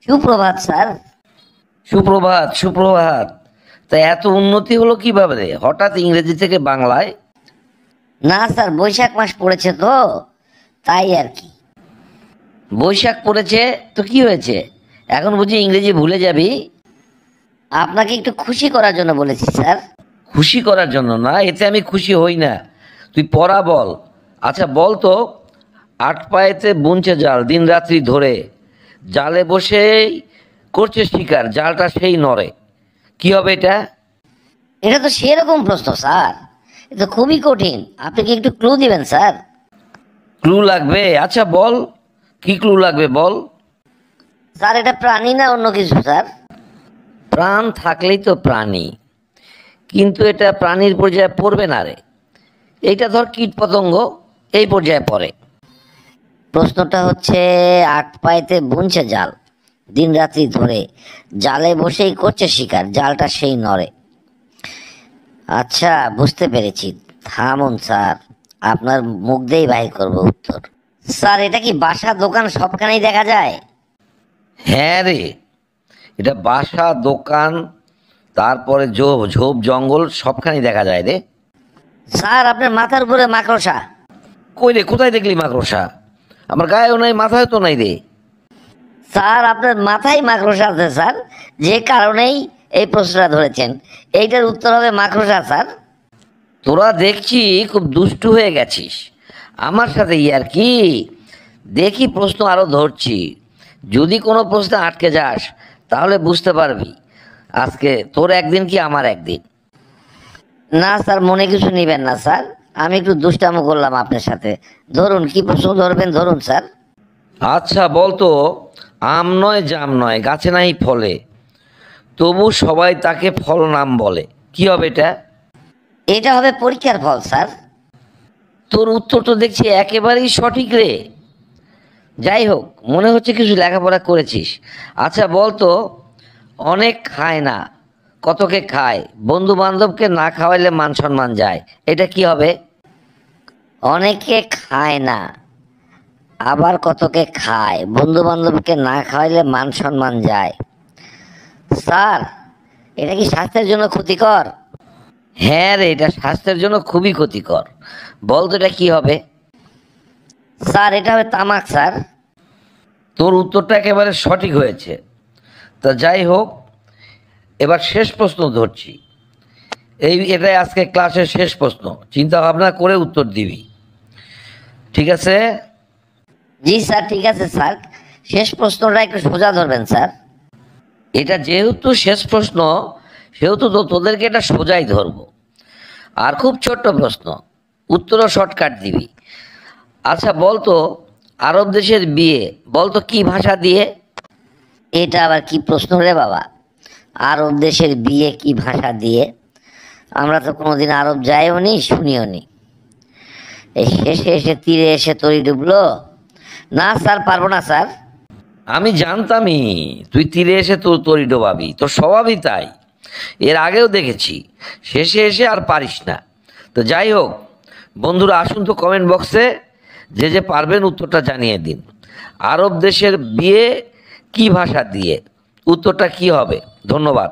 সুপ্রভাত স্যার। সুপ্রভাত সুপ্রভাত। তা এত উন্নতি হলো কিভাবে রে, হঠাৎ ইংরেজি থেকে বাংলায়? না স্যার, বৈশাখ মাস পড়েছে তো, তাই আর কি। বৈশাখ পড়েছে তো কি হয়েছে, এখন বুঝি ইংরেজি ভুলে যাবি? আপনাকে একটু খুশি করার জন্য বলেছি স্যার। খুশি করার জন্য না, এতে আমি খুশি হই না। তুই পড়া বল। আচ্ছা বল তো, আট পায়েতে বুনছে জাল দিন রাত্রি ধরে, জালে বসেই করছে শিকার, জালটা সেই নড়ে। কি হবে এটা? এটা তো সেরকম প্রশ্ন স্যার, এটা খুবই কঠিন। আপনি কি একটু ক্লু দিবেন স্যার? ক্লু লাগবে? আচ্ছা বল, কি ক্লু লাগবে বল। স্যার, এটা প্রাণী না অন্য কিছু স্যার? প্রাণ থাকলেই তো প্রাণী, কিন্তু এটা প্রাণীর পর্যায়ে পড়বে না রে। এইটা ধর কীট পতঙ্গ, এই পর্যায়ে পড়ে। প্রশ্নটা হচ্ছে, আট পায়েতে বুনছে জাল দিন রাত্রি ধরে, জালে বসেই করছে শিকার, জালটা সেই নড়ে। আচ্ছা, বুঝতে পেরেছি। থামুন স্যার, আপনার মুখ দিয়েই বাহির করবো উত্তর। স্যার, এটা কি বাসা দোকান সবখানেই দেখা যায়? হ্যাঁ রে, এটা বাসা দোকান, তারপরে ঝোপ ঝোপ জঙ্গল সবখানেই দেখা যায় রে। স্যার, আপনার মাথার উপরে মাকড়সা। কই রে, কোথায় দেখলি মাকড়সা? আমার গায়েও নাই, মাথায় তো নাই রে। স্যার, আপনার মাথায় মাকড়সা আছে স্যার, যে কারণেই এই প্রশ্নটা ধরেছেন। এইটার উত্তর হবে মাকড়সা স্যার। তোরা দেখছি খুব দুষ্টু হয়ে গেছিস আমার সাথে, আর কি দেখি প্রশ্ন আরো ধরছি। যদি কোনো প্রশ্নে আটকে যাস তাহলে বুঝতে পারবি আজকে তোর একদিন কি আমার একদিন। না স্যার, মনে কিছু নেবেন না স্যার, আমি একটু দুষ্টামো করলাম আপনার সাথে। ধরুন, কি প্রশ্ন ধরবেন ধরুন স্যার। আচ্ছা বলতো, আম নয় জাম নয় গাছে নাই ফলে, তবু সবাই তাকে ফল নাম বলে। কি হবে এটা? এটা হবে পরীক্ষার ফল স্যার। তোর উত্তর তো দেখছি একেবারেই সঠিক রে। যাই হোক, মনে হচ্ছে কিছু লেখাপড়া করেছিস। আচ্ছা বলতো, অনেক খায় না, কতকে খায়, বন্ধু বান্ধবকে না খাওয়াইলে মান সম্মান যায়। এটা কি হবে? অনেকে খায় না, আবার কতকে খায়, বন্ধু বান্ধবকে না খাওয়াইলে মান সম্মান যায়। স্যার, এটা কি স্বাস্থ্যের জন্য ক্ষতিকর? হ্যাঁ রে, এটা স্বাস্থ্যের জন্য খুবই ক্ষতিকর। বলতো এটা কি হবে? স্যার, এটা হবে তামাক স্যার। তোর উত্তরটা একেবারে সঠিক হয়েছে। তা যাই হোক, এবার শেষ প্রশ্ন ধরছি। এটাই আজকে ক্লাসের শেষ প্রশ্ন, চিন্তা ভাবনা করে উত্তর দিবি, ঠিক আছে? জি স্যার, ঠিক আছে স্যার। শেষ প্রশ্নটা একটু সোজা ধরবেন স্যার। এটা যেহেতু শেষ প্রশ্ন, সেহেতু তো তোদেরকে এটা সোজাই ধরবো। আর খুব ছোট্ট প্রশ্ন, উত্তরও শর্টকাট দিবি। আচ্ছা বলতো, আরব দেশের বিয়ে বলতো কি ভাষা দিয়ে? এটা আবার কি প্রশ্ন রে বাবা? আরব দেশের বিয়ে কি ভাষা দিয়ে? আমরা তো কোনোদিন আরব যাইও নি, শুনিও নি। এই শেষে এসে তীরে এসে তরি ডুবলো। না স্যার, পারবো না স্যার। আমি জানতামই তুই তীরে এসে তোর তরি ডোবাবি, তোর স্বভাবই তাই। এর আগেও দেখেছি, শেষে এসে আর পারিস না। তো যাই হোক, বন্ধুরা আসুন তো কমেন্ট বক্সে যে যে পারবেন উত্তরটা জানিয়ে দিন। আরব দেশের বিয়ে কি ভাষা দিয়ে, উত্তরটা কি হবে? ধন্যবাদ।